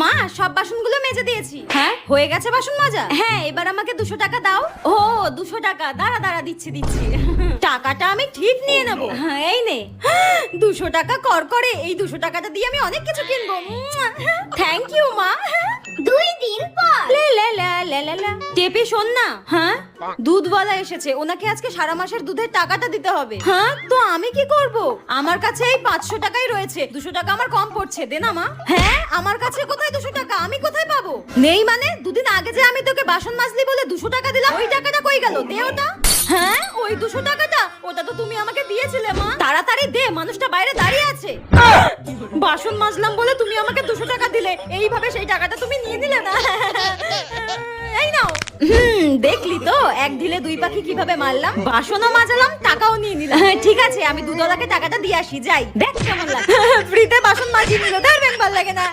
মা সব বাসনগুলো মেজে দিয়েছি। হ্যাঁ হয়ে গেছে বাসন মাজা? হ্যাঁ এবার আমাকে 200 টাকা দাও। ও 200 টাকা, দাঁড়া দাঁড়া দিচ্ছি। টাকাটা আমি ঠিক নিয়ে নেবো। হ্যাঁ এই নে। 200 টাকা কর করে, এই 200 টাকাটা দিয়ে আমি অনেক কিছু কিনবো। থ্যাংক ইউ মা। 2 দিন পর লে লে লা লা লা লা। টেপি শোন না, হ্যাঁ দুধওয়ালা এসেছে, ওনাকে আজকে সারা মাসের দুধের টাকাটা দিতে হবে। হ্যাঁ তো আমি কি করব? আমার কাছে এই 500 টাকাই রয়েছে, 200 টাকা আমার কম পড়ছে, দে না মা। হ্যাঁ আমার কাছে কোথায় 200 টাকা? আমি কোথায় পাবো? নেই মানে? দুদিন আগে যে আমি তোকে বাসন মাজলি বলে 200 টাকা দিলাম, ওই টাকাটা কই গেল? দে ওটা। হ্যাঁ ওই 200 টাকাটা, ওটা তো তুমি আমাকে দিয়েছিলে মা। তাড়াতাড়ি দে, মানুষটা বাইরে দাঁড়িয়ে আছে। বাসন মাজলাম বলে তুমি আমাকে 200 টাকা দিলে, এইভাবে সেই টাকাটা তুমি নিয়ে নিলে না। এই নাও। দেখলি তো এক ঢিলে দুই পাখি কিভাবে মারলাম, বাসনও মাজালাম টাকাও নিয়ে নিলাম। ঠিক আছে আমি দুধওয়ালাকে টাকাটা দিয়ে আসি, যাই দেখ কেমন লাগে। ফ্রিতে বাসন মাজিয়ে নিল, ধরবেন ভাল লাগে না।